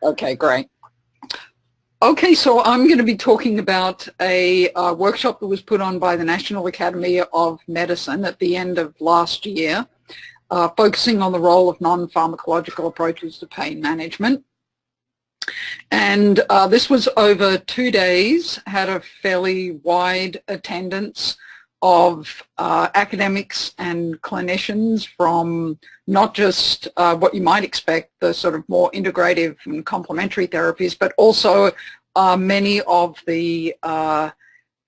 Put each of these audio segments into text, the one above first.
Okay, great. Okay, so I'm going to be talking about a workshop that was put on by the National Academy of Medicine at the end of last year, focusing on the role of non-pharmacological approaches to pain management. And this was over 2 days, had a fairly wide attendance of academics and clinicians from not just what you might expect, the sort of more integrative and complementary therapies, but also many of the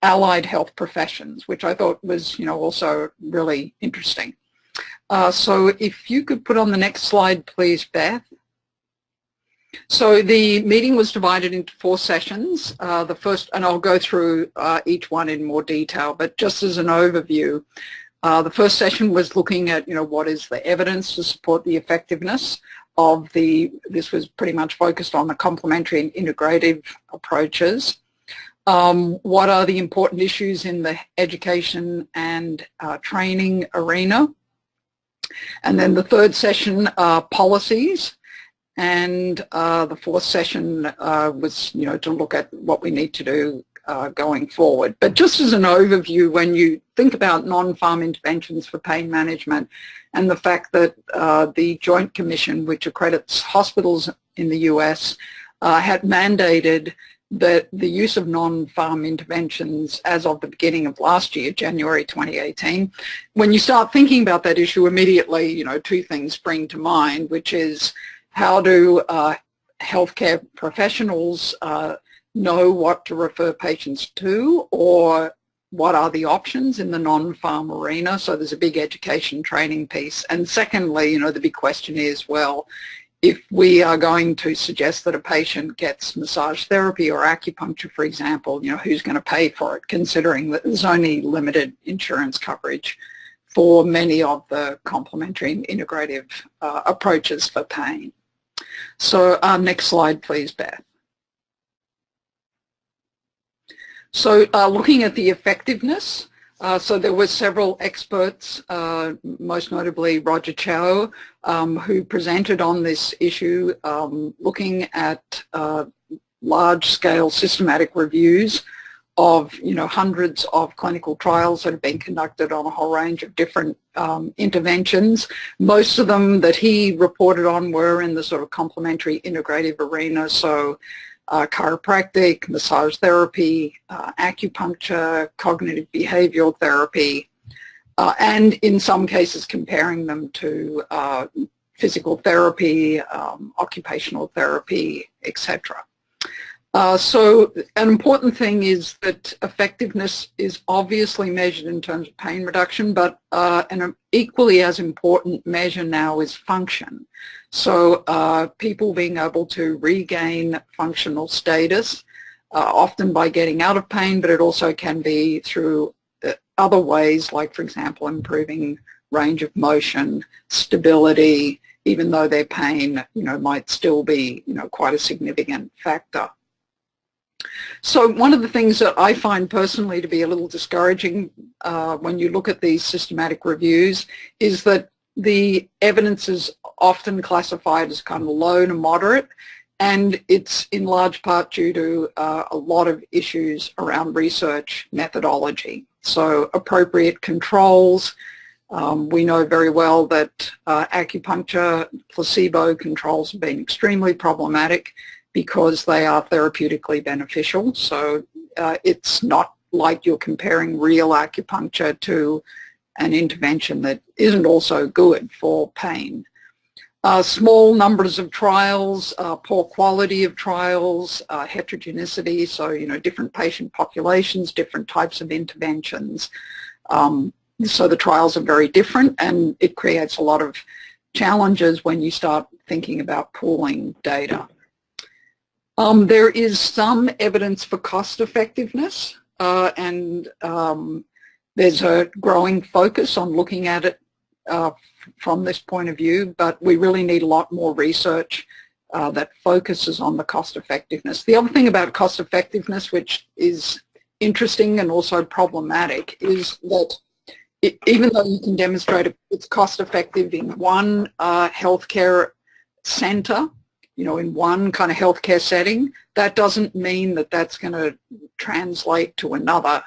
allied health professions, which I thought was, also really interesting. So if you could put on the next slide, please, Beth. So the meeting was divided into 4 sessions. The first, and I'll go through each one in more detail, but just as an overview, the first session was looking at, what is the evidence to support the effectiveness of this was pretty much focused on the complementary and integrative approaches. What are the important issues in the education and training arena? And then the third session, policies. And the fourth session was, to look at what we need to do going forward. But just as an overview, when you think about non-pharm interventions for pain management and the fact that the Joint Commission, which accredits hospitals in the US, had mandated that the use of non-pharm interventions as of the beginning of last year, January 2018, when you start thinking about that issue, immediately, 2 things spring to mind, which is how do healthcare professionals know what to refer patients to, or what are the options in the non-pharm arena? So there's a big education training piece. And secondly, the big question is, well, if we are going to suggest that a patient gets massage therapy or acupuncture, for example, who's going to pay for it, considering that there's only limited insurance coverage for many of the complementary and integrative approaches for pain. So next slide, please, Beth. So looking at the effectiveness, so there were several experts, most notably Roger Chow, who presented on this issue, looking at large-scale systematic reviews of hundreds of clinical trials that have been conducted on a whole range of different interventions. Most of them that he reported on were in the sort of complementary integrative arena, so chiropractic, massage therapy, acupuncture, cognitive behavioral therapy, and in some cases comparing them to physical therapy, occupational therapy, etc. So an important thing is that effectiveness is obviously measured in terms of pain reduction, but an equally as important measure now is function. So people being able to regain functional status, often by getting out of pain, but it also can be through other ways, like, for example, improving range of motion, stability, even though their pain, might still be, quite a significant factor. So one of the things that I find personally to be a little discouraging when you look at these systematic reviews is that the evidence is often classified as kind of low to moderate, and it's in large part due to a lot of issues around research methodology. So appropriate controls. We know very well that acupuncture placebo controls have been extremely problematic because they are therapeutically beneficial. So it's not like you're comparing real acupuncture to an intervention that isn't also good for pain. Small numbers of trials, poor quality of trials, heterogeneity, so different patient populations, different types of interventions. So the trials are very different, and it creates a lot of challenges when you start thinking about pooling data. There is some evidence for cost effectiveness, and there's a growing focus on looking at it from this point of view, but we really need a lot more research that focuses on the cost effectiveness. The other thing about cost effectiveness, which is interesting and also problematic, is that even though you can demonstrate it's cost effective in one healthcare center, in one kind of healthcare setting, that doesn't mean that that's going to translate to another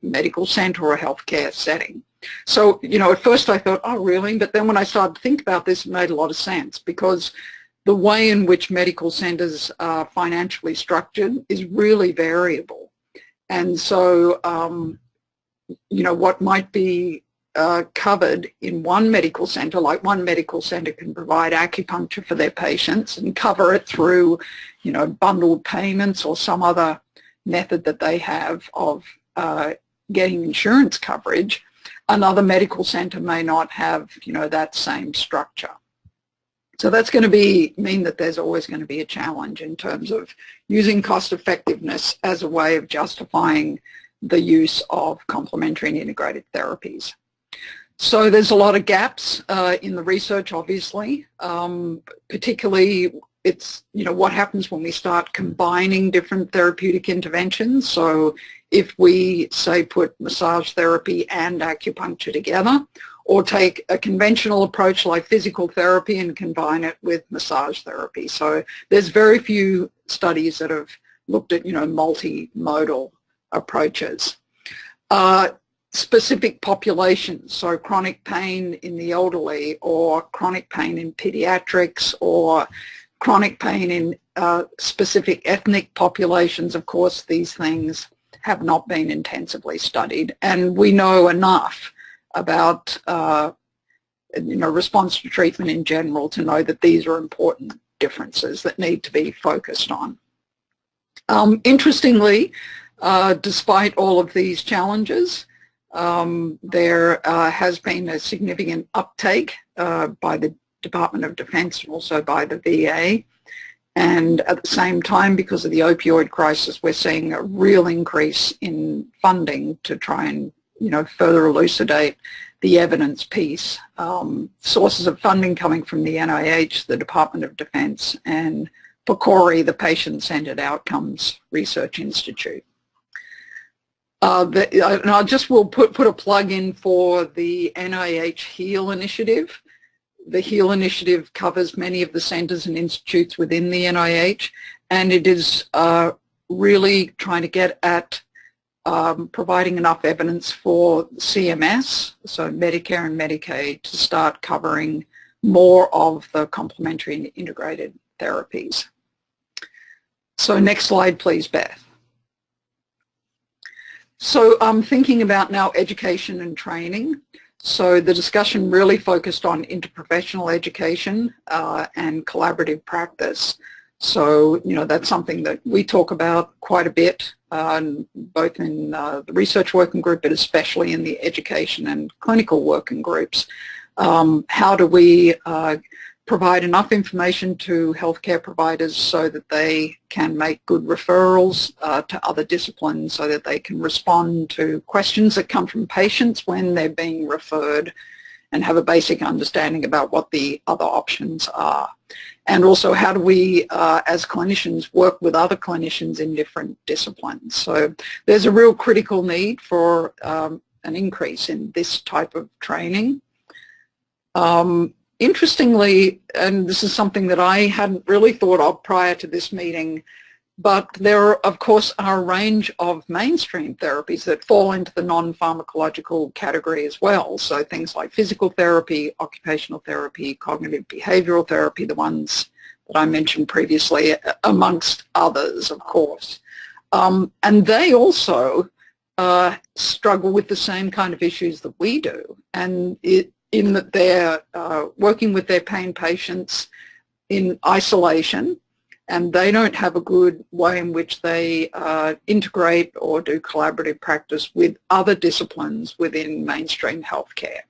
medical center or healthcare setting. So, at first I thought, oh, really? But then when I started to think about this, it made a lot of sense, because the way in which medical centers are financially structured is really variable. And so, what might be covered in one medical center, like one medical center can provide acupuncture for their patients and cover it through, bundled payments or some other method that they have of getting insurance coverage. Another medical center may not have, that same structure. So that's going to mean that there's always going to be a challenge in terms of using cost effectiveness as a way of justifying the use of complementary and integrated therapies. So there's a lot of gaps in the research, obviously, particularly it's, what happens when we start combining different therapeutic interventions. So if we, say, put massage therapy and acupuncture together, or take a conventional approach like physical therapy and combine it with massage therapy. So there's very few studies that have looked at, multimodal approaches. Specific populations, so chronic pain in the elderly, or chronic pain in pediatrics, or chronic pain in specific ethnic populations. Of course, these things have not been intensively studied, and we know enough about response to treatment in general to know that these are important differences that need to be focused on. Interestingly, despite all of these challenges, there has been a significant uptake by the Department of Defense and also by the VA. And at the same time, because of the opioid crisis, we're seeing a real increase in funding to try and further elucidate the evidence piece. Sources of funding coming from the NIH, the Department of Defense, and PCORI, the Patient-Centered Outcomes Research Institute. And I just will put a plug in for the NIH HEAL initiative. The HEAL initiative covers many of the centers and institutes within the NIH, and it is really trying to get at providing enough evidence for CMS, so Medicare and Medicaid, to start covering more of the complementary and integrated therapies. So next slide, please, Beth. So I'm thinking about now education and training. So the discussion really focused on interprofessional education and collaborative practice. So, that's something that we talk about quite a bit, both in the research working group, but especially in the education and clinical working groups. How do we provide enough information to healthcare providers so that they can make good referrals to other disciplines, so that they can respond to questions that come from patients when they're being referred, and have a basic understanding about what the other options are. And also, how do we, as clinicians, work with other clinicians in different disciplines? So there's a real critical need for an increase in this type of training. Interestingly, and this is something that I hadn't really thought of prior to this meeting, but there, of course, are a range of mainstream therapies that fall into the non-pharmacological category as well. So things like physical therapy, occupational therapy, cognitive behavioral therapy, the ones that I mentioned previously, amongst others, of course. And they also struggle with the same kind of issues that we do, and in that they're working with their pain patients in isolation, and they don't have a good way in which they integrate or do collaborative practice with other disciplines within mainstream healthcare.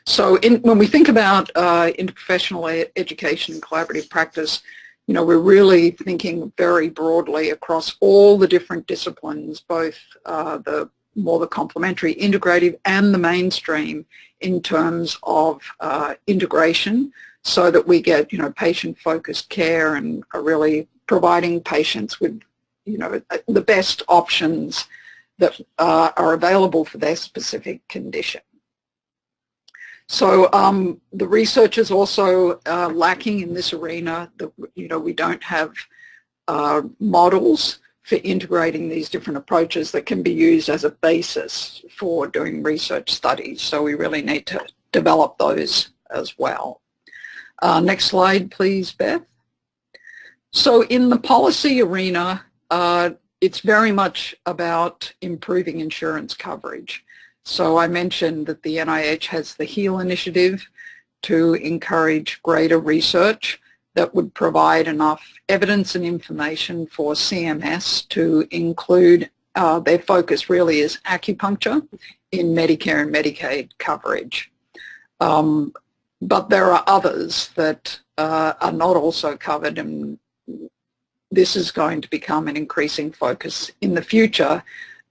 So when we think about interprofessional education and collaborative practice, we're really thinking very broadly across all the different disciplines, both the complementary, integrative, and the mainstream, in terms of integration, so that we get, patient-focused care and are really providing patients with, the best options that are available for their specific condition. So the research is also lacking in this arena. That, we don't have models for integrating these different approaches that can be used as a basis for doing research studies. So we really need to develop those as well. Next slide, please, Beth. So in the policy arena, it's very much about improving insurance coverage. So I mentioned that the NIH has the HEAL initiative to encourage greater research that would provide enough evidence and information for CMS to include, their focus really is acupuncture in Medicare and Medicaid coverage. But there are others that are not also covered, and this is going to become an increasing focus in the future,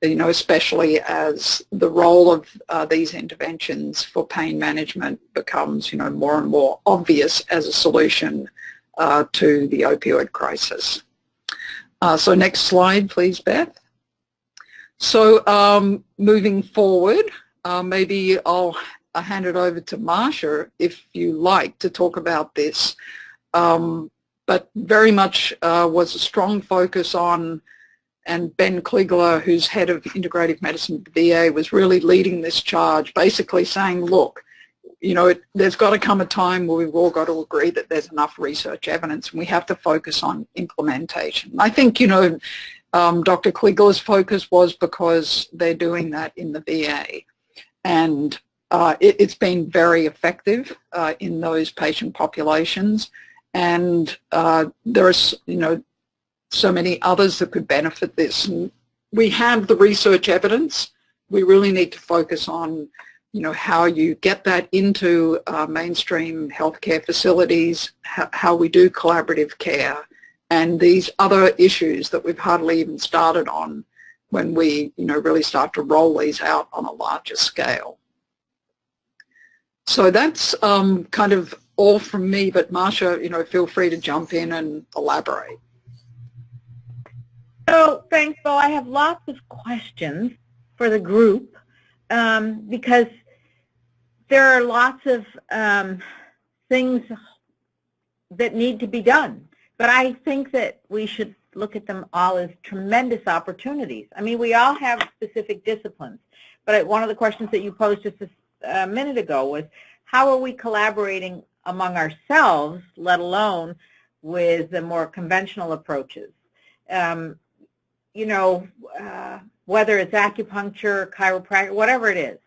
especially as the role of these interventions for pain management becomes, more and more obvious as a solution to the opioid crisis. So next slide, please, Beth. So moving forward, maybe I'll hand it over to Marsha, if you like, to talk about this. But very much was a strong focus on, and Ben Kligler, who's head of integrative medicine at the VA, was really leading this charge, basically saying, look, there's got to come a time where we've all got to agree that there's enough research evidence, and we have to focus on implementation. I think, Dr. Kligler's focus was because they're doing that in the VA, and it's been very effective in those patient populations, and there are, so many others that could benefit this. And we have the research evidence. We really need to focus on, how you get that into mainstream healthcare facilities, how we do collaborative care, and these other issues that we've hardly even started on when we, really start to roll these out on a larger scale. So that's kind of all from me, but Marsha, feel free to jump in and elaborate. So thanks, Bo. I have lots of questions for the group because there are lots of things that need to be done. But I think that we should look at them all as tremendous opportunities. I mean, we all have specific disciplines, but one of the questions that you posed just a minute ago was, how are we collaborating among ourselves, let alone with the more conventional approaches? Whether it's acupuncture, chiropractic, whatever it is.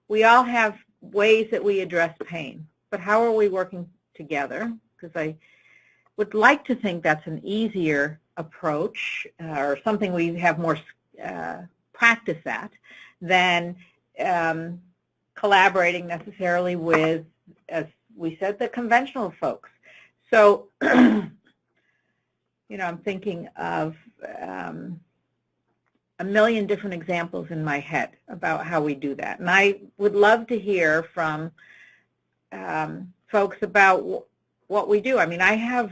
We all have ways that we address pain, but how are we working together? Because I would like to think that's an easier approach or something we have more practice at than collaborating necessarily with, as we said, the conventional folks. So, I'm thinking of a million different examples in my head about how we do that. And I would love to hear from folks about what we do. I mean, I have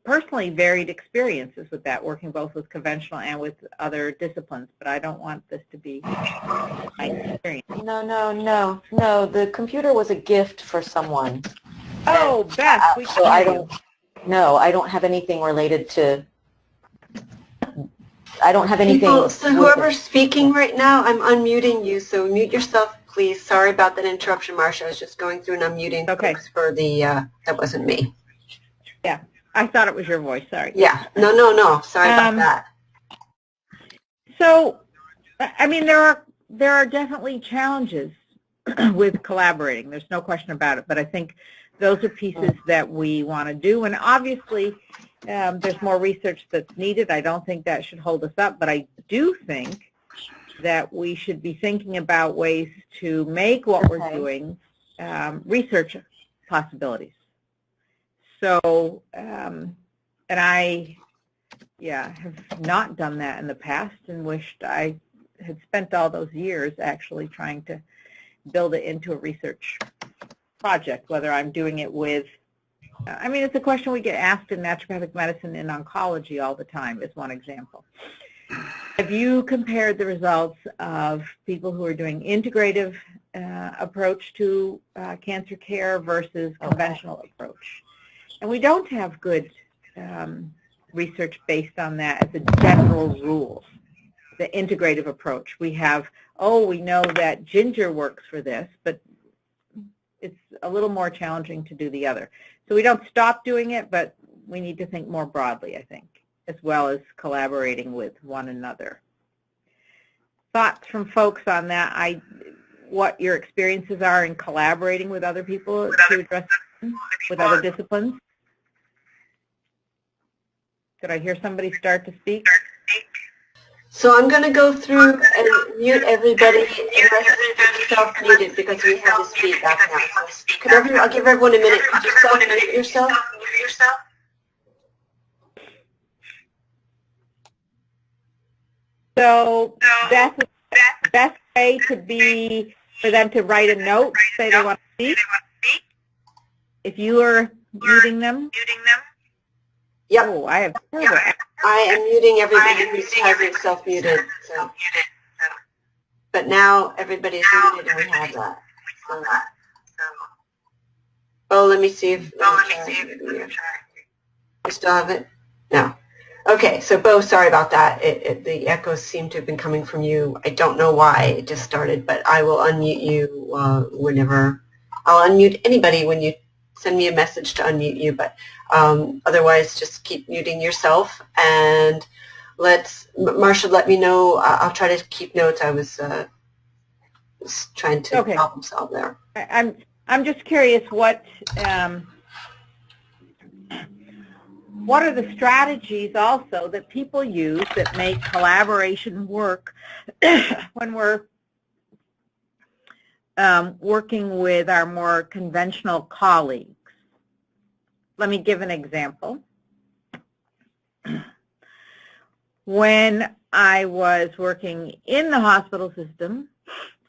personally varied experiences with that, working both with conventional and with other disciplines, but I don't want this to be my experience. No. The computer was a gift for someone. Oh, Beth, we so I don't. No, I don't have anything related to. I don't have anything. People, so whoever's speaking right now, I'm unmuting you, so mute yourself, please. Sorry about that interruption, Marsha. I was just going through and unmuting folks for the, that wasn't me. Yeah, I thought it was your voice, sorry. Yeah, no. Sorry about that. So, I mean, there are definitely challenges with collaborating. There's no question about it, but I think those are pieces that we want to do, and obviously there's more research that's needed. I don't think that should hold us up, but I do think that we should be thinking about ways to make what we're doing research possibilities. So, and I, have not done that in the past and wished I had spent all those years actually trying to build it into a research project, whether I'm doing it with, I mean, it's a question we get asked in naturopathic medicine and oncology all the time, is one example. Have you compared the results of people who are doing integrative approach to cancer care versus conventional approach. And we don't have good research based on that as a general rule, the integrative approach. We have, we know that ginger works for this, but it's a little more challenging to do the other. So we don't stop doing it, but we need to think more broadly, I think, as well as collaborating with one another. Thoughts from folks on that? What your experiences are in collaborating with other people to address with other disciplines? Did I hear somebody start to speak? So I'm going to go through and mute everybody unless self-muted because we have this feedback now. So I'll give everyone a minute. Could you self-mute yourself? So Beth, the best way to be for them to write a note, say they want to speak. If you are muting them. Yep. Oh, I have terrible. I am muting everybody who hasn't self-muted. So. But now everybody's muted and we have that. So. Oh, let me see if we still have it. No. Okay, so Bo, sorry about that. The echoes seem to have been coming from you. I don't know why it just started, but I will unmute you whenever. I'll unmute anybody when you send me a message to unmute you, but otherwise just keep muting yourself. And Marsha, let me know. I'll try to keep notes. I was trying to problem solve there. I'm just curious what are the strategies also that people use that make collaboration work when we're working with our more conventional colleagues? Let me give an example. When I was working in the hospital system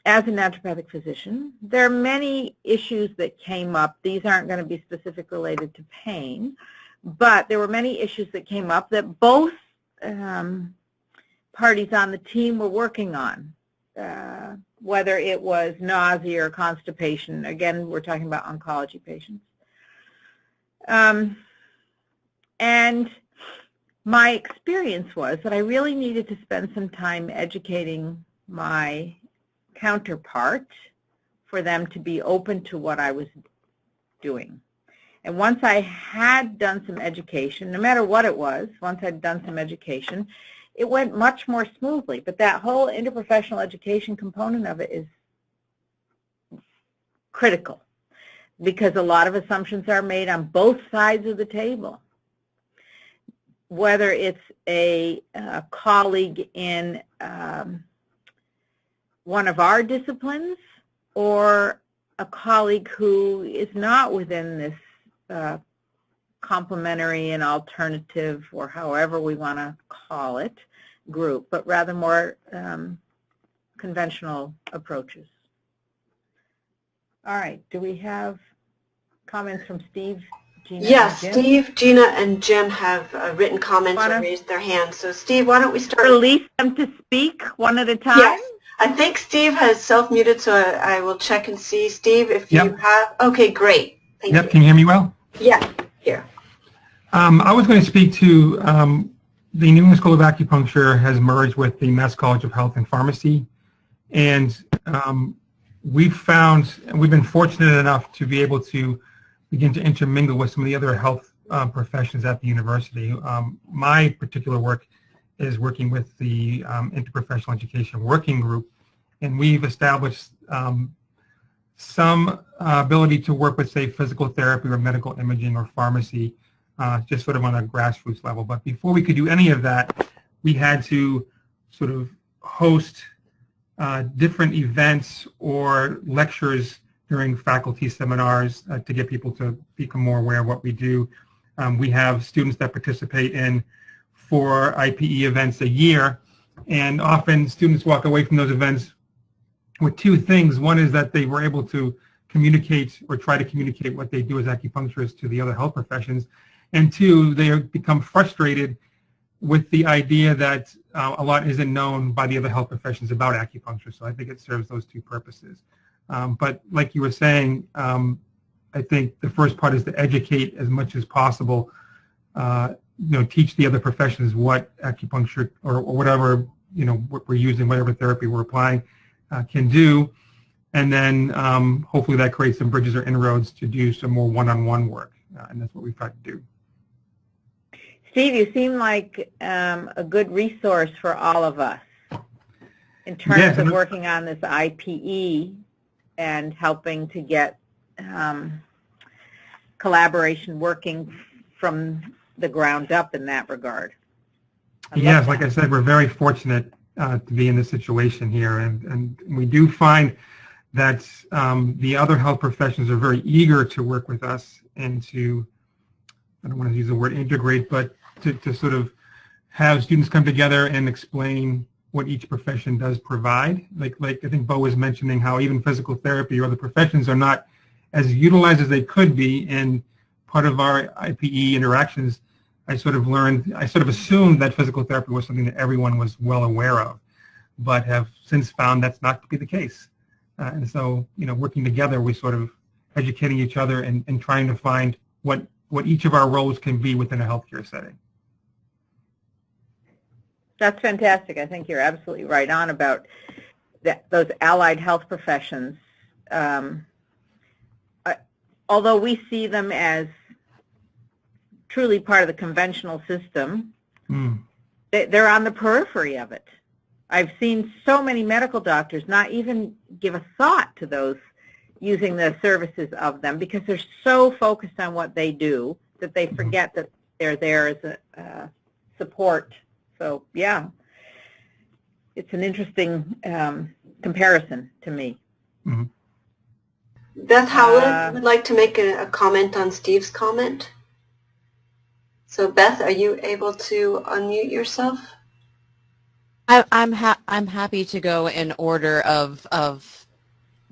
as a naturopathic physician, there are many issues that came up. These aren't going to be specific related to pain, but there were many issues that came up that both parties on the team were working on, whether it was nausea or constipation. Again, we're talking about oncology patients. And my experience was that I really needed to spend some time educating my counterpart for them to be open to what I was doing. And once I had done some education, no matter what it was, once I'd done some education, it went much more smoothly. But that whole interprofessional education component of it is critical because a lot of assumptions are made on both sides of the table. Whether it's a colleague in one of our disciplines or a colleague who is not within this complementary and alternative, or however we want to call it, group, but rather more conventional approaches. All right, do we have comments from Steve, Gina, yes, and Jim? Steve, Gina, and Jim have written comments or raised their hands. So Steve, why don't we start? Release them to speak one at a time? Yes. I think Steve has self-muted, so I will check and see. Steve, if you have, okay, great. Thank you. Can you hear me well? Yeah, here. I was going to speak to the New England School of Acupuncture has merged with the Mass College of Health and Pharmacy, and we've been fortunate enough to be able to begin to intermingle with some of the other health professions at the university. My particular work is working with the Interprofessional Education Working Group, and we've established some ability to work with, say, physical therapy or medical imaging or pharmacy, just sort of on a grassroots level. But before we could do any of that, we had to sort of host different events or lectures during faculty seminars to get people to become more aware of what we do. We have students that participate in 4 IPE events a year, and often students walk away from those events with 2 things. One is that they were able to communicate or try to communicate what they do as acupuncturists to the other health professions, and 2, they become frustrated with the idea that a lot isn't known by the other health professions about acupuncture. So I think it serves those 2 purposes. But like you were saying, I think the first part is to educate as much as possible. Teach the other professions what acupuncture or whatever, what we're using, whatever therapy we're applying can do. And then hopefully that creates some bridges or inroads to do some more one-on-one work. And that's what we've tried to do. Steve, you seem like a good resource for all of us in terms of working on this IPE and helping to get collaboration working from the ground up in that regard. Yes, like I said, we're very fortunate to be in this situation here, and we do find that the other health professions are very eager to work with us and to, I don't want to use the word integrate, but to sort of have students come together and explain what each profession does provide. Like I think Bo was mentioning how even physical therapy or other professions are not as utilized as they could be, and part of our IPE interactions, I sort of assumed that physical therapy was something that everyone was well aware of, but have since found that's not to be the case. And so, working together, we sort of educating each other and trying to find what each of our roles can be within a healthcare setting. That's fantastic. I think you're absolutely right on about those allied health professions. Although we see them as truly part of the conventional system, they're on the periphery of it. I've seen so many medical doctors not even give a thought to those using the services of them because they're so focused on what they do that they forget that they're there as a support. So, yeah, it's an interesting comparison to me. Mm-hmm. Beth Howlett would like to make a comment on Steve's comment. So, Beth, are you able to unmute yourself? I'm happy to go in order of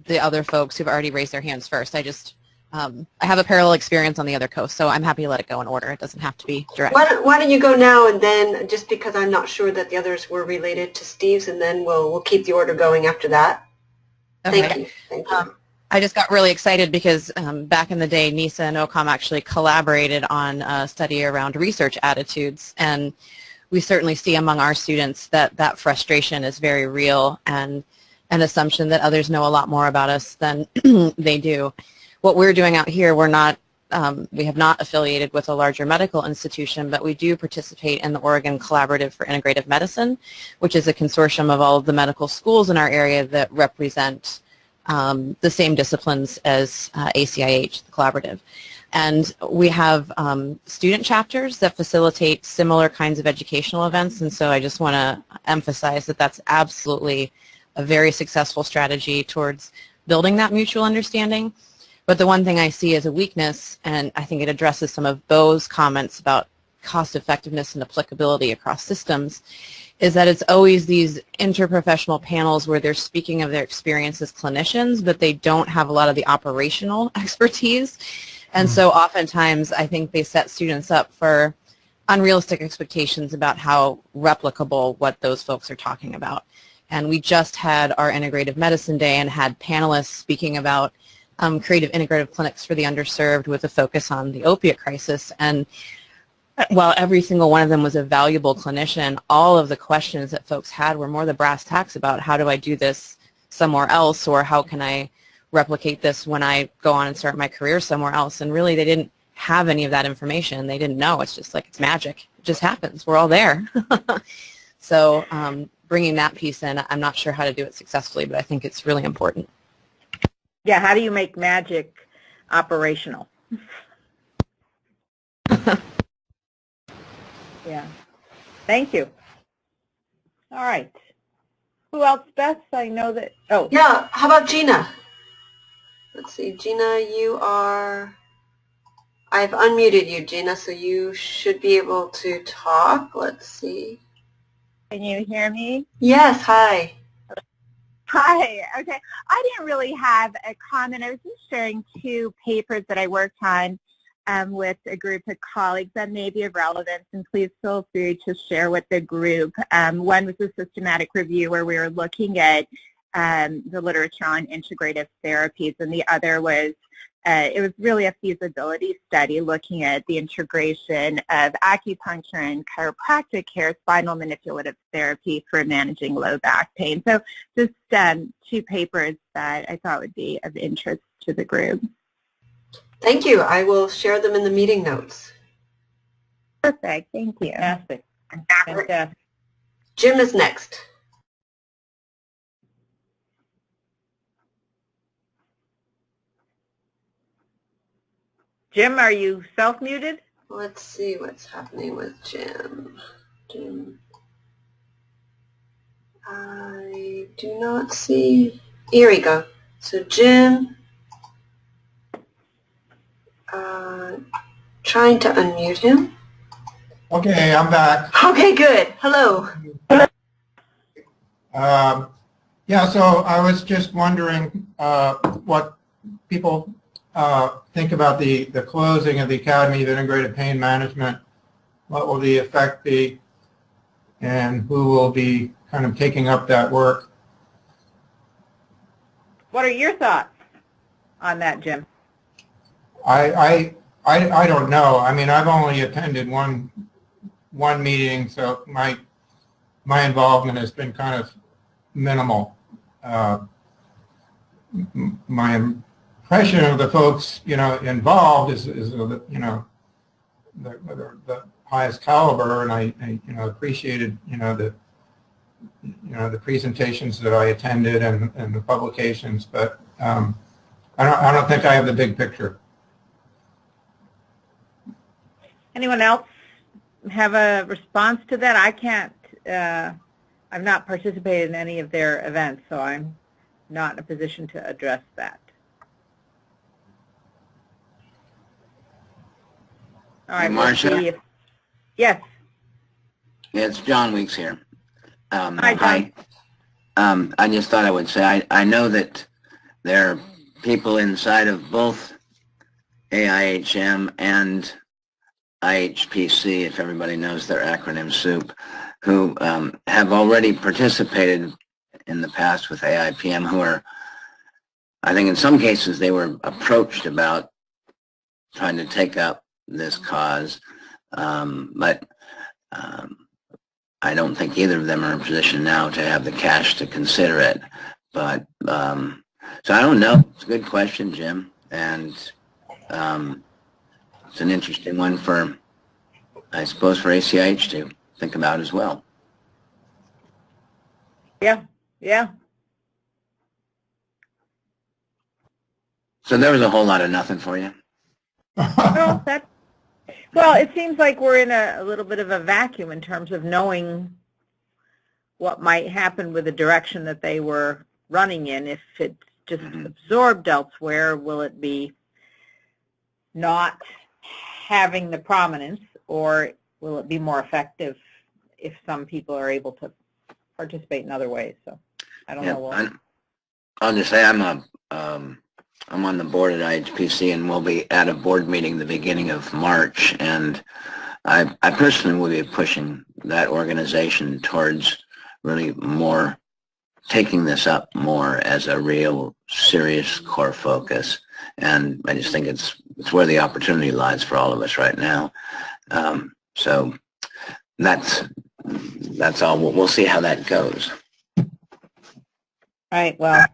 the other folks who've already raised their hands first. I just I have a parallel experience on the other coast, so I'm happy to let it go in order. It doesn't have to be direct. Why don't you go now, and then just because I'm not sure that the others were related to Steve's, and then we'll keep the order going after that. Okay. Thank you. Thank you. I just got really excited because back in the day, NISA and OCOM actually collaborated on a study around research attitudes, and we certainly see among our students that frustration is very real and an assumption that others know a lot more about us than they do. What we're doing out here, we have not affiliated with a larger medical institution, but we do participate in the Oregon Collaborative for Integrative Medicine, which is a consortium of all of the medical schools in our area that represent the same disciplines as ACIH, the collaborative. And we have student chapters that facilitate similar kinds of educational events, and so I just want to emphasize that that's absolutely a very successful strategy towards building that mutual understanding. But the one thing I see as a weakness, and I think it addresses some of Bo's comments about cost effectiveness and applicability across systems, is that it's always these interprofessional panels where they're speaking of their experience as clinicians, but they don't have a lot of the operational expertise. And so oftentimes I think they set students up for unrealistic expectations about how replicable what those folks are talking about. And we just had our integrative medicine day and had panelists speaking about creative integrative clinics for the underserved with a focus on the opiate crisis. And while every single one of them was a valuable clinician, all of the questions that folks had were more the brass tacks about how do I do this somewhere else, or how can I replicate this when I go on and start my career somewhere else. And really they didn't have any of that information. They didn't know. It's just like it's magic. It just happens. We're all there. So bringing that piece in, I'm not sure how to do it successfully, but I think it's really important. Yeah, how do you make magic operational? Yeah. Thank you. All right. Who else, Beth? I know that. Oh. Yeah. How about Gina? Let's see. Gina, you are. I've unmuted you, Gina, so you should be able to talk. Let's see. Can you hear me? Yes. Hi. Hi. Okay. I didn't really have a comment. I was just sharing two papers that I worked on with a group of colleagues that may be of relevance, and please feel free to share with the group. One was a systematic review where we were looking at the literature on integrative therapies, and the other was it was really a feasibility study looking at the integration of acupuncture and chiropractic care, spinal manipulative therapy for managing low back pain. So just two papers that I thought would be of interest to the group. Thank you. I will share them in the meeting notes. Perfect. Thank you. Fantastic. Fantastic. Jim is next. Jim, are you self-muted? Let's see what's happening with Jim. I do not see. Here we go. So Jim, trying to unmute him. Okay, I'm back. Okay, good. Hello. Yeah, so I was just wondering what people think about the closing of the Academy of Integrated Pain Management. What will the effect be, and who will be kind of taking up that work? What are your thoughts on that, Jim? I don't know. I mean, I've only attended one meeting, so my involvement has been kind of minimal. My impression of the folks, involved is the highest caliber, and I appreciated, the presentations that I attended and the publications, but I don't think I have the big picture. Anyone else have a response to that? I can't, I've not participated in any of their events, so I'm not in a position to address that. All right, Marsha? Yes. Yeah, it's John Weeks here. Hi, John. I just thought I would say I know that there are people inside of both AIHM and IHPC, if everybody knows their acronym soup, who have already participated in the past with AIPM, who are, I think in some cases they were approached about trying to take up this cause, but I don't think either of them are in a position now to have the cash to consider it. But so I don't know. It's a good question, Jim, and it's an interesting one for, I suppose, for ACIH to think about as well. Yeah, yeah. So there was a whole lot of nothing for you. Well, it seems like we're in a little bit of a vacuum in terms of knowing what might happen with the direction that they were running in. If it's just absorbed elsewhere, will it be not having the prominence, or will it be more effective if some people are able to participate in other ways? So I don't know. I'll just say I'm on the board at IHPC, and we'll be at a board meeting the beginning of March, and I personally will be pushing that organization towards really more taking this up more as a real serious core focus, and I just think it's where the opportunity lies for all of us right now. So that's all. We'll see how that goes. All right. Well,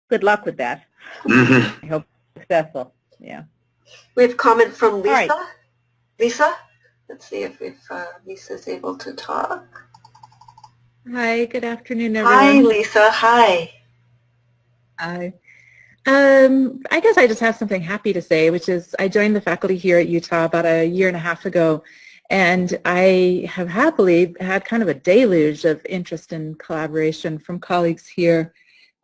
good luck with that. Mm-hmm. I hope it's successful. Yeah. We have a comment from Lisa. Right. Lisa? Let's see if Lisa's able to talk. Hi, good afternoon, everyone. Hi, Lisa. Hi. Hi. I guess I just have something happy to say, which is I joined the faculty here at Utah about a year and a half ago, and I have happily had kind of a deluge of interest and collaboration from colleagues here.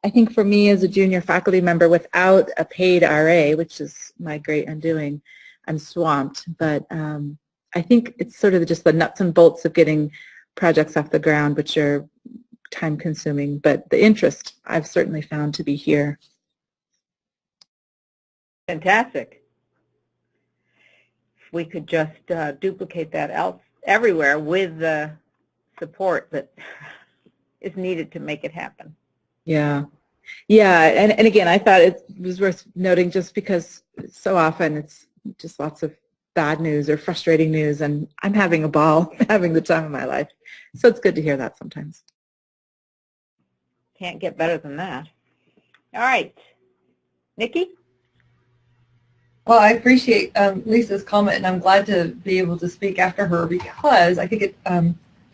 I think for me as a junior faculty member without a paid RA, which is my great undoing, I'm swamped. But I think it's sort of just the nuts and bolts of getting projects off the ground, which are time consuming. But the interest I've certainly found to be here. Fantastic. If we could just duplicate that everywhere with the support that is needed to make it happen. Yeah. Yeah, and again, I thought it was worth noting just because so often it's just lots of bad news or frustrating news, and I'm having a ball, having the time of my life. So it's good to hear that sometimes. Can't get better than that. All right. Nikki? Well, I appreciate Lisa's comment, and I'm glad to be able to speak after her because I think it,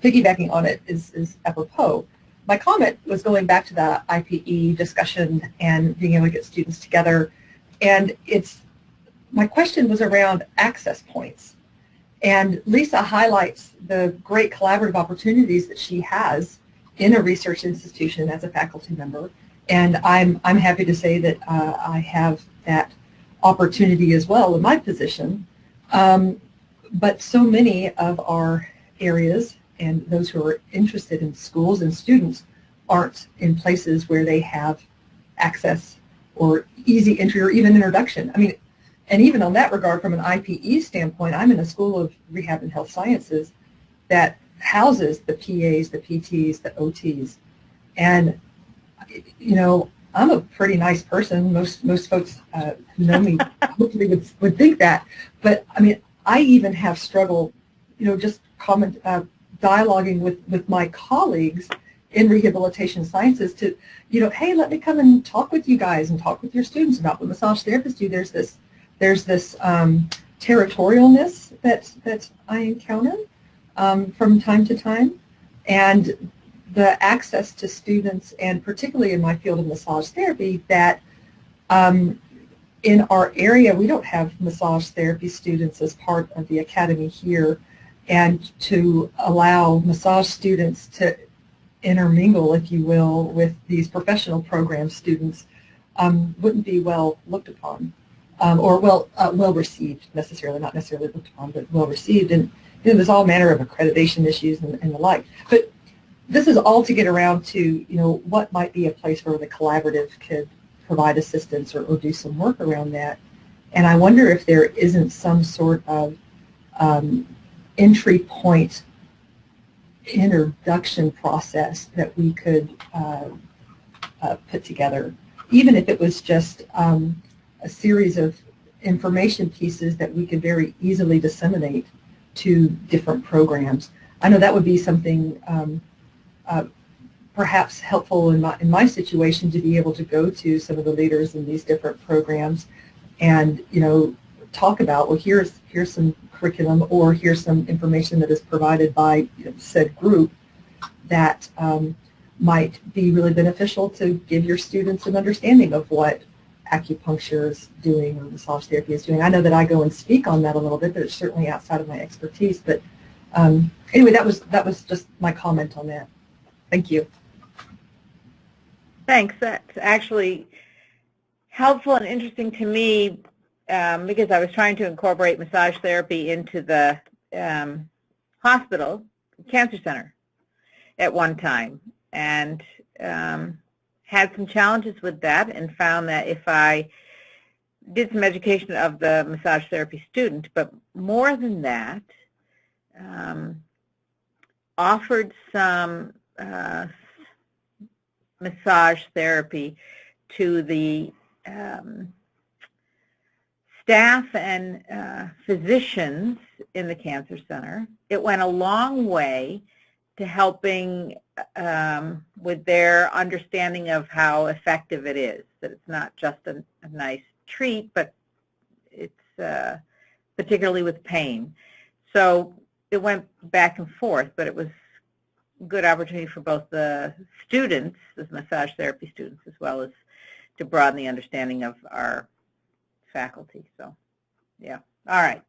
piggybacking on it is apropos. My comment was going back to the IPE discussion and being able to get students together, and my question was around access points. And Lisa highlights the great collaborative opportunities that she has in a research institution as a faculty member, and I'm happy to say that I have that opportunity as well in my position. But so many of our areas and those who are interested in schools and students aren't in places where they have access or easy entry or even introduction. I mean, and even on that regard, from an IPE standpoint, I'm in a school of rehab and health sciences that houses the PAs, the PTs, the OTs. And, you know, I'm a pretty nice person. Most folks who know me hopefully would think that. But, I mean, I even have struggled, you know, just dialoguing with my colleagues in rehabilitation sciences to, you know, hey, let me come and talk with you guys and talk with your students about what massage therapists do. There's this territorialness that I encounter from time to time, and the access to students, and particularly in my field of massage therapy, that in our area we don't have massage therapy students as part of the academy here, and to allow massage students to intermingle, if you will, with these professional program students wouldn't be well looked upon, or well received necessarily, not necessarily looked upon, but well received. And you know, there's all manner of accreditation issues and the like. But this is all to get around to, you know, what might be a place where the collaborative could provide assistance or do some work around that. And I wonder if there isn't some sort of entry point introduction process that we could put together, even if it was just a series of information pieces that we could very easily disseminate to different programs. I know that would be something perhaps helpful in my situation, to be able to go to some of the leaders in these different programs and, you know, talk about, well, here's some curriculum, or here's some information that is provided by, you know, said group that might be really beneficial to give your students an understanding of what acupuncture is doing or massage therapy is doing. I know that I go and speak on that a little bit, but it's certainly outside of my expertise. But anyway, that was just my comment on that. Thank you. Thanks. That's actually helpful and interesting to me because I was trying to incorporate massage therapy into the hospital, cancer center at one time, and had some challenges with that, and found that if I did some education of the massage therapy student, but more than that, offered some massage therapy to the staff and physicians in the cancer center, it went a long way to helping with their understanding of how effective it is, that it's not just a nice treat, but it's particularly with pain. So it went back and forth, but it was a good opportunity for both the students, the massage therapy students, as well as to broaden the understanding of our faculty. So, yeah. All right.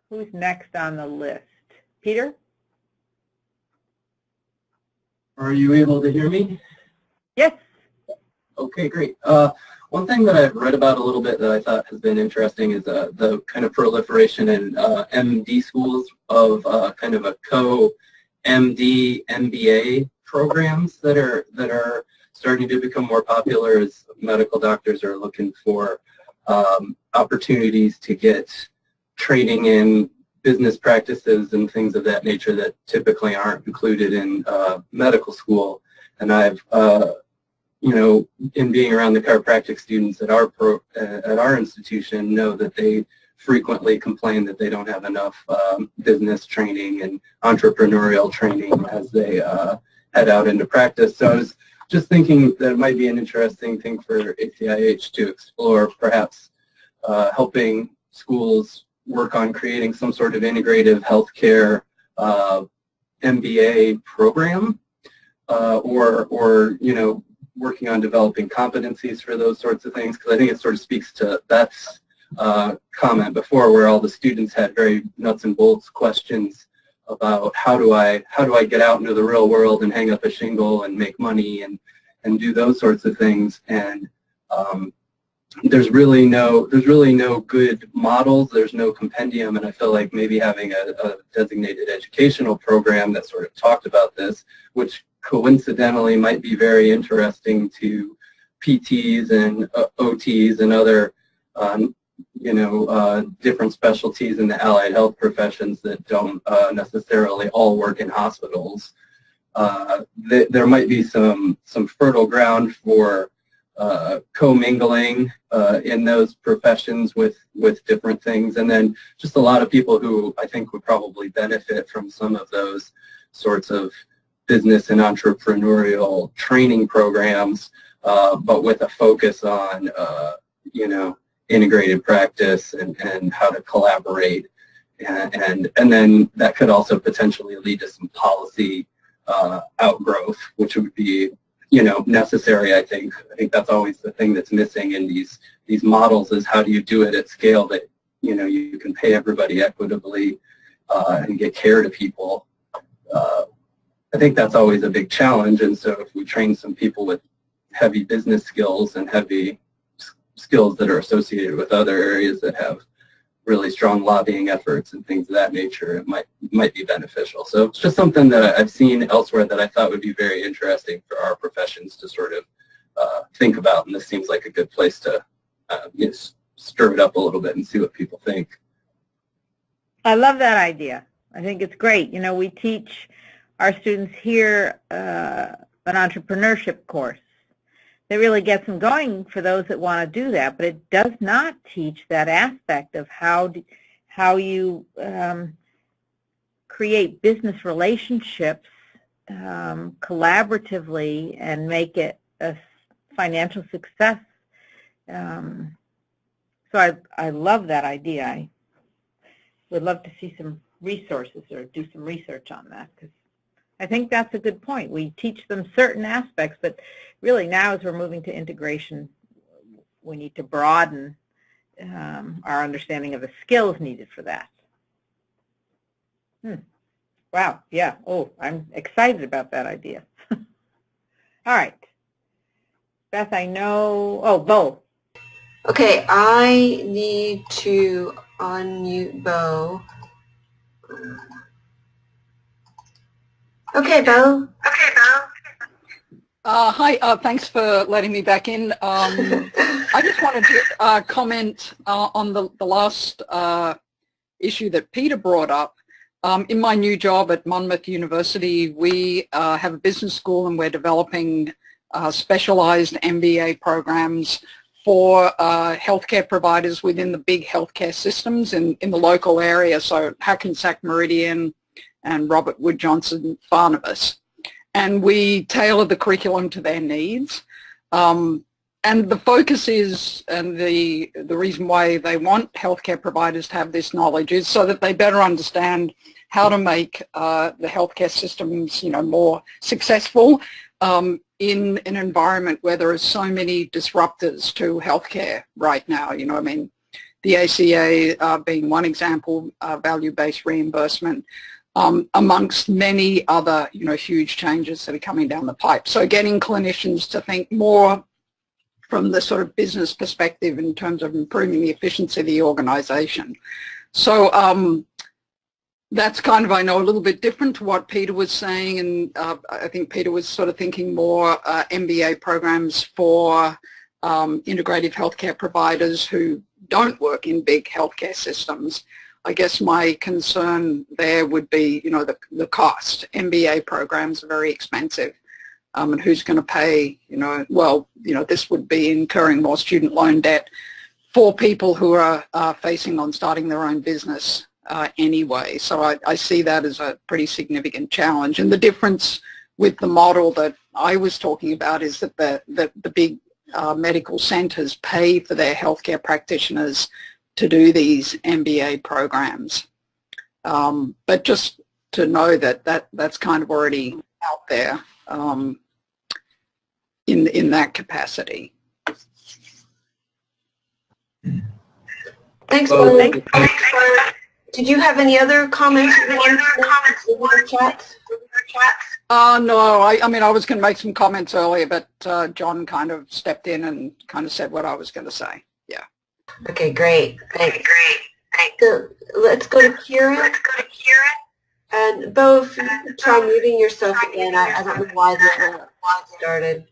Who's next on the list? Peter? Are you able to hear me? Yes. Okay, great. One thing that I've read about a little bit that I thought has been interesting is the kind of proliferation in MD schools of kind of a co-MD MBA programs that are starting to become more popular as medical doctors are looking for opportunities to get training in business practices and things of that nature that typically aren't included in medical school. And I've you know, in being around the chiropractic students at our institution, know that they frequently complain that they don't have enough business training and entrepreneurial training as they head out into practice. So I was just thinking that it might be an interesting thing for ACIH to explore, perhaps helping schools work on creating some sort of integrative healthcare MBA program, or you know, working on developing competencies for those sorts of things, because I think it sort of speaks to Beth's comment before, where all the students had very nuts and bolts questions about how do I get out into the real world and hang up a shingle and make money and do those sorts of things. And there's really no good models. There's no compendium, and I feel like maybe having a designated educational program that sort of talked about this, which coincidentally might be very interesting to PTs and OTs and other you know, different specialties in the allied health professions that don't necessarily all work in hospitals. There might be some fertile ground for commingling in those professions with different things, and then just a lot of people who I think would probably benefit from some of those sorts of business and entrepreneurial training programs, but with a focus on you know, integrated practice and how to collaborate, and then that could also potentially lead to some policy outgrowth, which would be, you know, necessary. I think that's always the thing that's missing in these models, is how do you do it at scale that, you know, you can pay everybody equitably and get care to people. I think that's always a big challenge, and so if we train some people with heavy business skills and heavy skills that are associated with other areas that have really strong lobbying efforts and things of that nature, it might be beneficial. So it's just something that I've seen elsewhere that I thought would be very interesting for our professions to sort of think about, and this seems like a good place to you know, stir it up a little bit and see what people think. I love that idea. I think it's great. You know, we teach our students here an entrepreneurship course that really gets them going for those that want to do that, but it does not teach that aspect of how you create business relationships collaboratively and make it a financial success. So I love that idea. I would love to see some resources or do some research on that, because I think that's a good point. We teach them certain aspects, but really now as we're moving to integration, we need to broaden our understanding of the skills needed for that. Wow, yeah. Oh, I'm excited about that idea. All right. Beth, I know, oh, Bo. Okay, I need to unmute Bo. Okay, Bo. Hi, thanks for letting me back in. I just wanted to comment on the last issue that Peter brought up. In my new job at Monmouth University, we have a business school, and we're developing specialized MBA programs for healthcare providers within the big healthcare systems in the local area, so Hackensack Meridian and Robert Wood Johnson Barnabas. And we tailor the curriculum to their needs. And the focus is, and the reason why they want healthcare providers to have this knowledge is so that they better understand how to make the healthcare systems, you know, more successful in an environment where there are so many disruptors to healthcare right now. You know, I mean, the ACA being one example, value-based reimbursement, amongst many other, you know, huge changes that are coming down the pipe. So getting clinicians to think more from the sort of business perspective in terms of improving the efficiency of the organization. So that's kind of, I know, a little bit different to what Peter was saying, and I think Peter was sort of thinking more MBA programs for integrative healthcare providers who don't work in big healthcare systems. I guess my concern there would be, you know, the cost. MBA programs are very expensive. and who's going to pay, well, this would be incurring more student loan debt for people who are facing on starting their own business anyway. So I see that as a pretty significant challenge. And the difference with the model that I was talking about is that the big medical centers pay for their healthcare practitioners to do these MBA programs. But just to know that's kind of already out there in that capacity. Thanks, Belinda. Did you have any other comments? No, I mean, I was going to make some comments earlier, but John kind of stepped in and kind of said what I was going to say. Yeah. Okay, great. Thanks. So let's go to Kieran. And Bo, if you could try muting yourself again. I don't know why that started.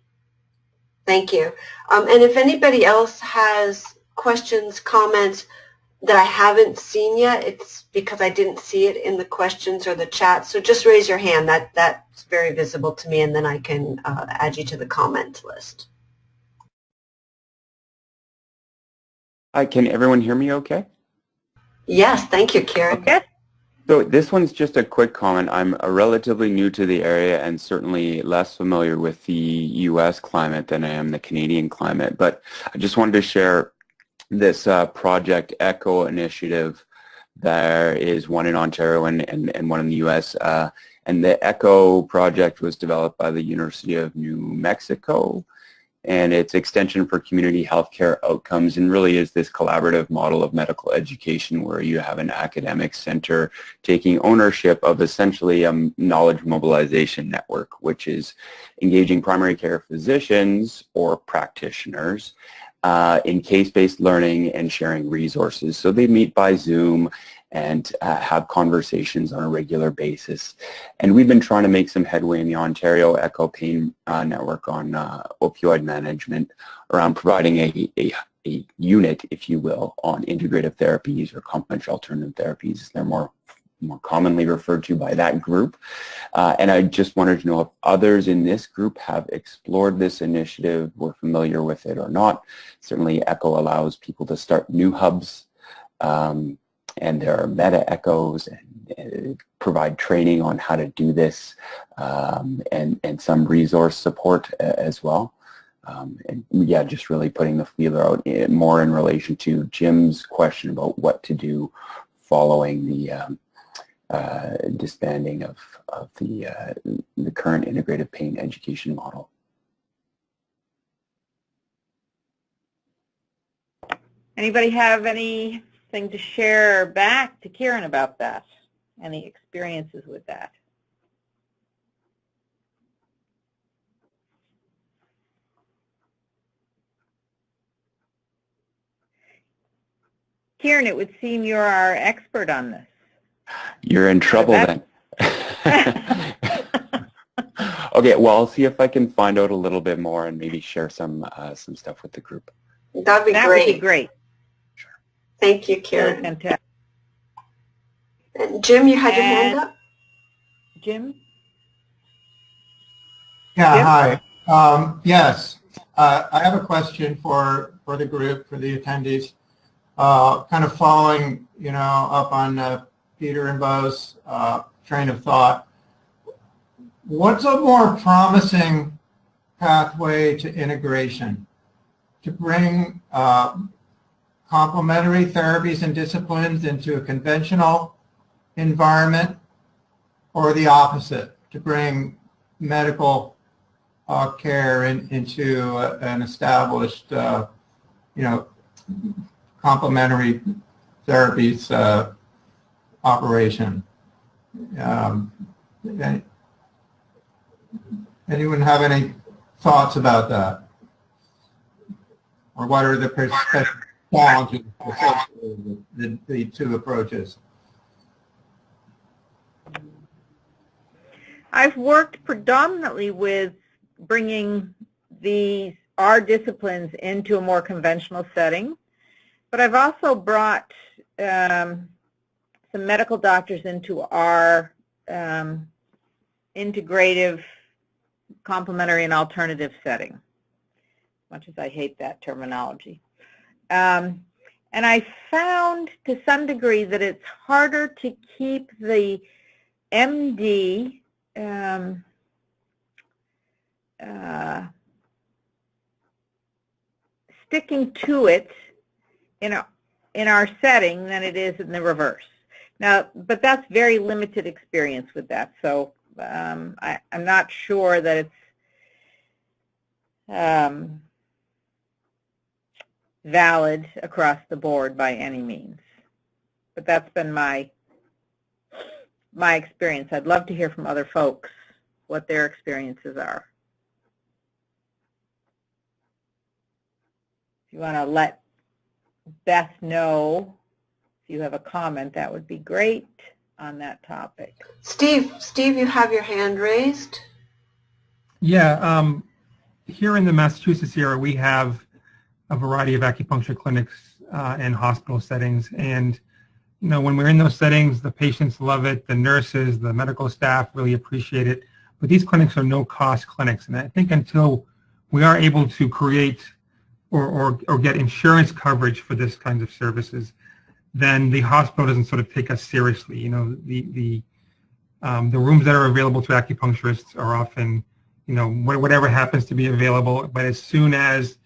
Thank you. And if anybody else has questions, comments that I haven't seen yet, it's because I didn't see it in the questions or the chat. So just raise your hand. That's very visible to me, and then I can add you to the comment list. Hi, can everyone hear me okay? Yes, thank you, Kieran. Okay. So this one's just a quick comment. I'm relatively new to the area and certainly less familiar with the U.S. climate than I am the Canadian climate, but I just wanted to share this Project ECHO initiative. There is one in Ontario and one in the U.S. And the ECHO project was developed by the University of New Mexico, and its extension for community healthcare outcomes, and really is this collaborative model of medical education where you have an academic center taking ownership of essentially a knowledge mobilization network, which is engaging primary care physicians or practitioners in case-based learning and sharing resources. So they meet by Zoom and have conversations on a regular basis. And we've been trying to make some headway in the Ontario ECHO Pain Network on opioid management around providing a unit, if you will, on integrative therapies or complementary alternative therapies. They're more commonly referred to by that group. And I just wanted to know if others in this group have explored this initiative, were familiar with it or not. Certainly ECHO allows people to start new hubs, and there are meta echoes and provide training on how to do this, and some resource support as well. And yeah, just really putting the feeler out more in relation to Jim's question about what to do following the disbanding of the current integrative pain education model. Anybody have anything to share back to Kieran about that? Any experiences with that? Kieran, it would seem you're our expert on this. You're in trouble then. Okay, well, I'll see if I can find out a little bit more and maybe share some stuff with the group. That'd be great. That would be great. Sure. Thank you, Kieran. Fantastic. And Jim, you had your hand up? Jim? Yeah, hi. Yes, I have a question for the group, for the attendees, kind of following, up on Peter and Bo's train of thought. What's a more promising pathway to integration? To bring complementary therapies and disciplines into a conventional environment, or the opposite, to bring medical care into an established, complementary therapies operation? Anyone have any thoughts about that? Or what are the challenges associated with the two approaches? I've worked predominantly with bringing our disciplines into a more conventional setting, but I've also brought some medical doctors into our integrative complementary and alternative setting, much as I hate that terminology. And I found to some degree that it's harder to keep the MD sticking to it in our setting than it is in the reverse. Now, but that's very limited experience with that, so I'm not sure that it's valid across the board by any means. But that's been my experience. I'd love to hear from other folks what their experiences are. If you want to let Beth know if you have a comment, that would be great on that topic. Steve, you have your hand raised. Yeah, here in the Massachusetts area, we have a variety of acupuncture clinics and hospital settings, and you know, when we're in those settings, the patients love it, the nurses, the medical staff really appreciate it. But these clinics are no-cost clinics, and I think until we are able to create or get insurance coverage for this kinds of services, then the hospital doesn't sort of take us seriously. You know, the rooms that are available to acupuncturists are often, you know, whatever happens to be available. But as soon as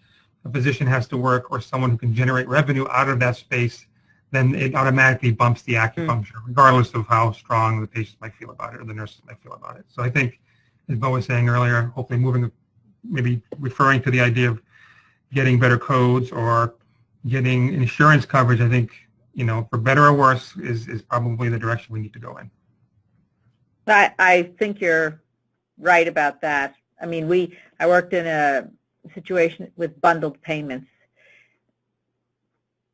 a physician has to work or someone who can generate revenue out of that space, then it automatically bumps the acupuncture, regardless of how strong the patients might feel about it or the nurses might feel about it. So I think, as Bo was saying earlier, hopefully maybe referring to the idea of getting better codes or getting insurance coverage, I think, you know, for better or worse, is probably the direction we need to go in. I think you're right about that. I mean, I worked in a situation with bundled payments,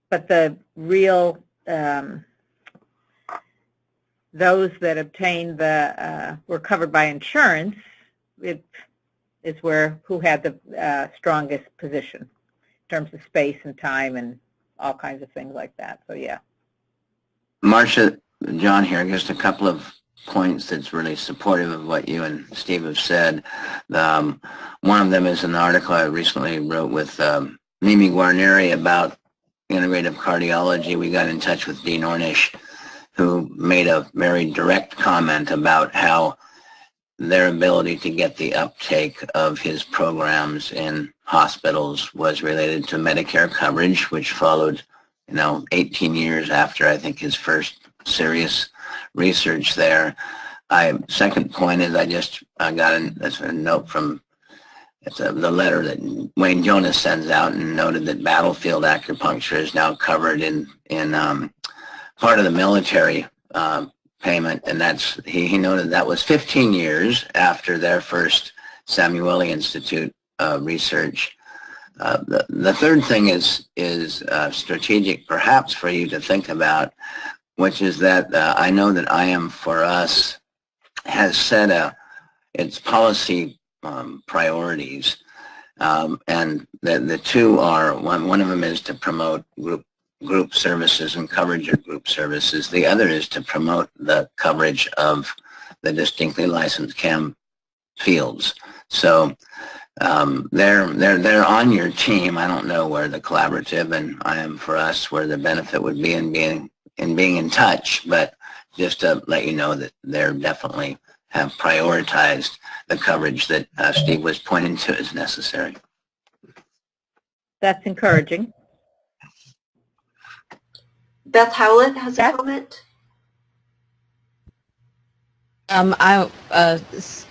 but the real those that obtained were covered by insurance, it is who had the strongest position in terms of space and time and all kinds of things like that. So yeah. Marcia, John here, just a couple of points that's really supportive of what you and Steve have said. One of them is an article I recently wrote with Mimi Guarneri about integrative cardiology. We got in touch with Dean Ornish, who made a very direct comment about how their ability to get the uptake of his programs in hospitals was related to Medicare coverage, which followed, 18 years after, I think, his first serious research there. Second point is I got a note from the letter that Wayne Jonas sends out and noted that battlefield acupuncture is now covered in part of the military payment, and he noted that was 15 years after their first Samueli Institute research. The third thing is strategic, perhaps, for you to think about, which is that I know that IM for Us has set its policy priorities, and the two are, one of them is to promote group services and coverage of group services. The other is to promote the coverage of the distinctly licensed CAM fields. So they're on your team. I don't know where the collaborative and IM for Us, where the benefit would be in being in touch, but just to let you know that they're definitely have prioritized the coverage that Steve was pointing to as necessary. That's encouraging. Beth Howlett has a comment.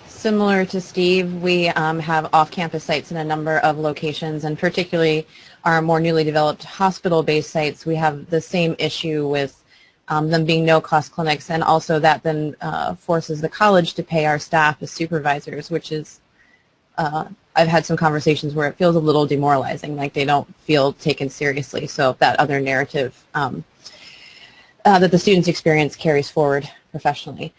Similar to Steve, we have off-campus sites in a number of locations, and particularly our more newly developed hospital-based sites, we have the same issue with them being no-cost clinics, and also that then forces the college to pay our staff as supervisors, which is, I've had some conversations where it feels a little demoralizing, like they don't feel taken seriously. So that other narrative that the students experience carries forward professionally.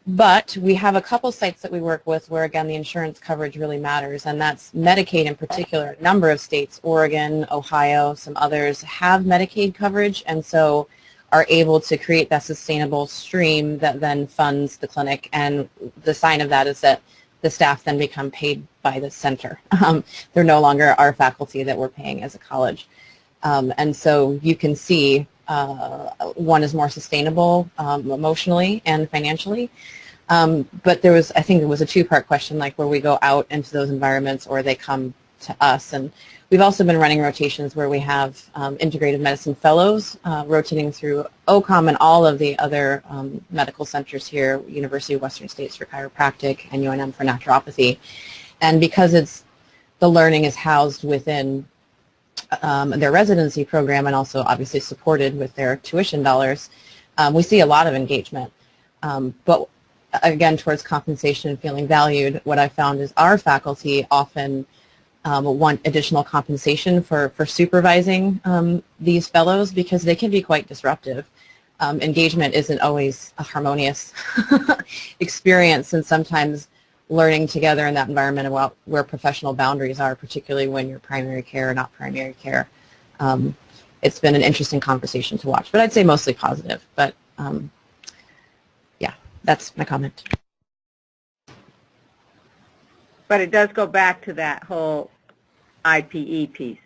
But we have a couple sites that we work with where, again, the insurance coverage really matters, and that's Medicaid in particular. A number of states, Oregon, Ohio, some others, have Medicaid coverage, and so are able to create that sustainable stream that then funds the clinic. And the sign of that is that the staff then become paid by the center. They're no longer our faculty that we're paying as a college. And so you can see one is more sustainable emotionally and financially. But there was, I think it was a two-part question, like where we go out into those environments or they come to us. And we've also been running rotations where we have integrative medicine fellows rotating through OCOM and all of the other medical centers here, University of Western States for chiropractic and UNM for naturopathy. And because the learning is housed within their residency program and also obviously supported with their tuition dollars, we see a lot of engagement. But again, towards compensation and feeling valued, what I found is our faculty often want additional compensation for supervising these fellows because they can be quite disruptive. Engagement isn't always a harmonious experience, and sometimes learning together in that environment about where professional boundaries are, particularly when you're primary care or not primary care. It's been an interesting conversation to watch, but I'd say mostly positive. But yeah, that's my comment. But it does go back to that whole IPE piece.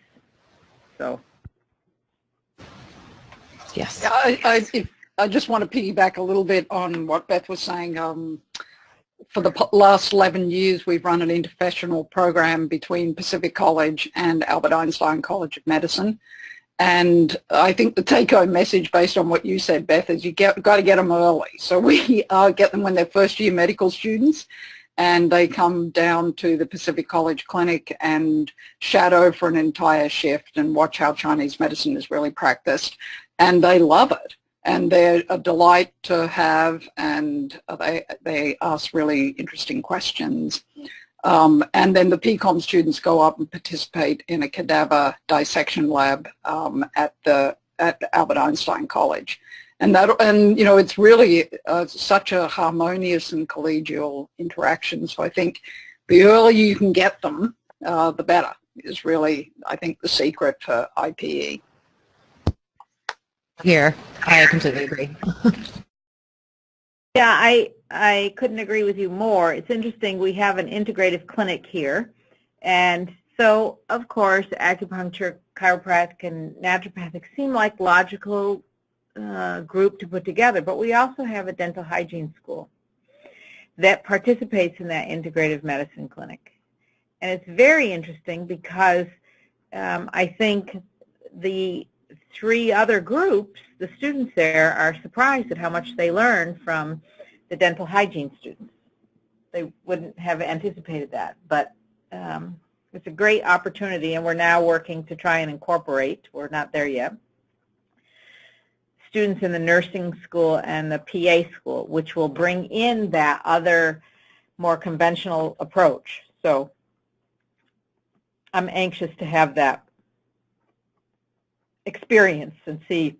So. Yes. I just want to piggyback a little bit on what Beth was saying. For the last 11 years, we've run an interprofessional program between Pacific College and Albert Einstein College of Medicine. And I think the take-home message, based on what you said, Beth, is you got to get them early. So we get them when they're first-year medical students, and they come down to the Pacific College Clinic and shadow for an entire shift and watch how Chinese medicine is really practiced. And they love it. And they're a delight to have, and they ask really interesting questions. And then the PCOM students go up and participate in a cadaver dissection lab at Albert Einstein College. And you know, it's really such a harmonious and collegial interaction. So I think the earlier you can get them, the better, is really, I think, the secret for IPE. Here, I completely agree. Yeah, I couldn't agree with you more. It's interesting, we have an integrative clinic here, and so, of course, acupuncture, chiropractic, and naturopathic seem like logical group to put together, but we also have a dental hygiene school that participates in that integrative medicine clinic. And it's very interesting because I think the three other groups, the students there, are surprised at how much they learn from the dental hygiene students. They wouldn't have anticipated that, but it's a great opportunity, and we're now working to try and incorporate, we're not there yet, students in the nursing school and the PA school, which will bring in that other more conventional approach. So I'm anxious to have that experience and see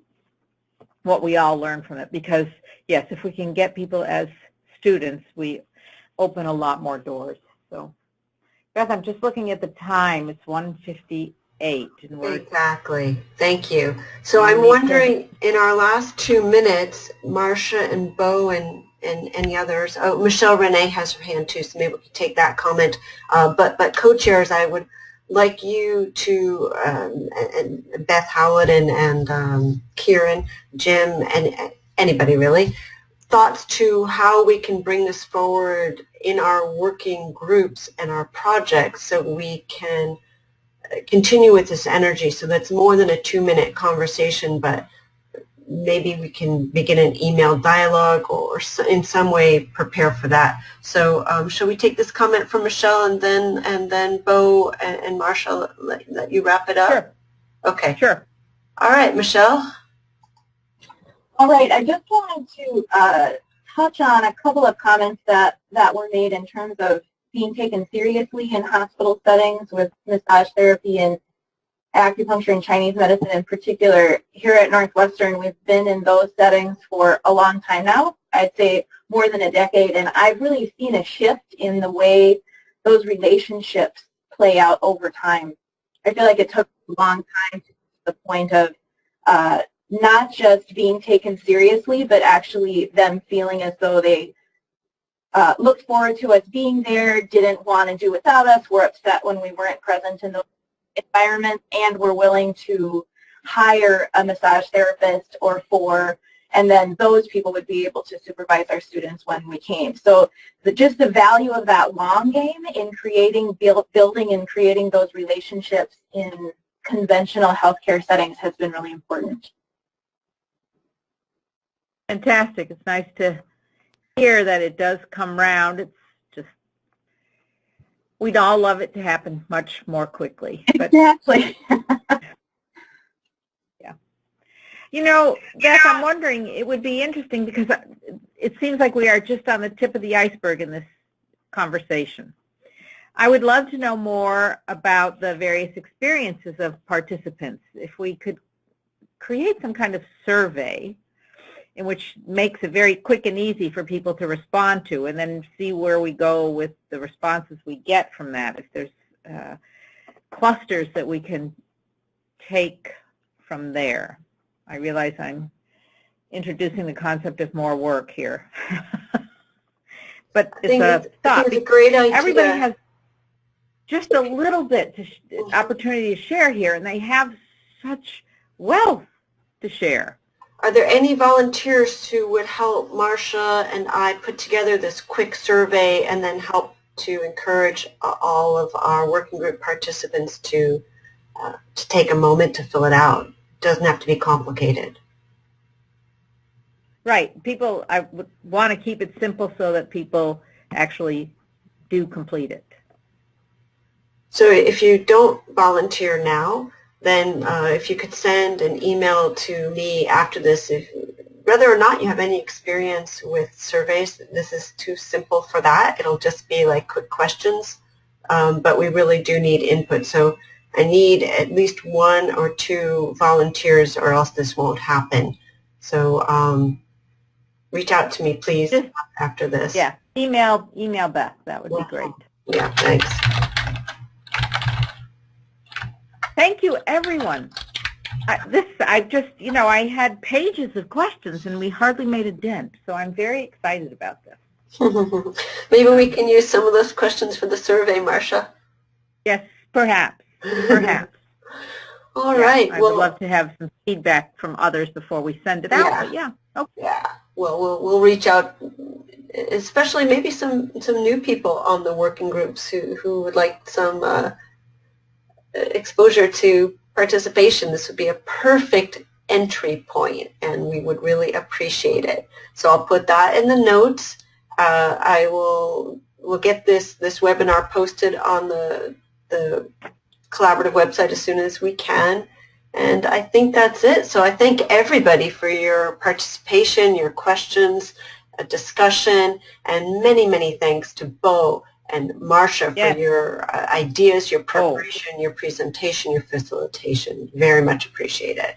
what we all learn from it, because yes, if we can get people as students, we open a lot more doors. So Beth, I'm just looking at the time. It's 1:58. And exactly. Thank you. So I'm wondering, in our last 2 minutes, Marcia and Bo and any others, oh, Michelle Renee has her hand too, so maybe we can take that comment. But co-chairs, I would like you to, and Beth Howard and Kieran, Jim, and anybody really, thoughts to how we can bring this forward in our working groups and our projects so we can continue with this energy. So that's more than a 2-minute conversation, but maybe we can begin an email dialogue or in some way prepare for that. So shall we take this comment from Michelle and then Bo and Marsha, let you wrap it up? Sure. Okay. Sure. All right, Michelle. All right, I just wanted to touch on a couple of comments that were made in terms of being taken seriously in hospital settings with massage therapy and acupuncture and Chinese medicine in particular. Here at Northwestern, we've been in those settings for a long time now, I'd say more than a decade, and I've really seen a shift in the way those relationships play out over time. I feel like it took a long time to the point of not just being taken seriously, but actually them feeling as though they looked forward to us being there, didn't want to do without us, were upset when we weren't present in those environments, and were willing to hire a massage therapist or four, and then those people would be able to supervise our students when we came. So just the value of that long game in creating, building and creating those relationships in conventional healthcare settings has been really important. Fantastic. It's nice to hear that it does come round. It's just, we'd all love it to happen much more quickly. But, exactly. yeah. You know, Beth, I'm wondering, it would be interesting because it seems like we are just on the tip of the iceberg in this conversation. I would love to know more about the various experiences of participants. If we could create some kind of survey in which makes it very quick and easy for people to respond to, and then see where we go with the responses we get from that, if there's clusters that we can take from there. I realize I'm introducing the concept of more work here. But it's a thought. It's a great idea. Everybody has just a little bit opportunity to share here, and they have such wealth to share. Are there any volunteers who would help Marcia and I put together this quick survey and then help to encourage all of our working group participants to take a moment to fill it out? It doesn't have to be complicated. Right. People, I would want to keep it simple so that people actually do complete it. So if you don't volunteer now, then if you could send an email to me after this, whether or not you have any experience with surveys, this is too simple for that. It'll just be like quick questions, but we really do need input. So I need at least 1 or 2 volunteers or else this won't happen. So reach out to me, please, after this. Yeah, email Beth. That would be great. Yeah, thanks. Thank you, everyone. I had pages of questions, and we hardly made a dent, so I'm very excited about this. Maybe we can use some of those questions for the survey, Marcia. Yes, perhaps. Perhaps. All right. I would love to have some feedback from others before we send it out. Yeah. But yeah. Okay. Yeah. Well, we'll reach out, especially maybe some new people on the working groups who would like some exposure to participation. This would be a perfect entry point, and we would really appreciate it. So I'll put that in the notes. We'll get this webinar posted on the collaborative website as soon as we can. And I think that's it. So I thank everybody for your participation, your questions, a discussion, and many, many thanks to Bo and Marcia for your ideas, your preparation, your presentation, your facilitation. Very much appreciated.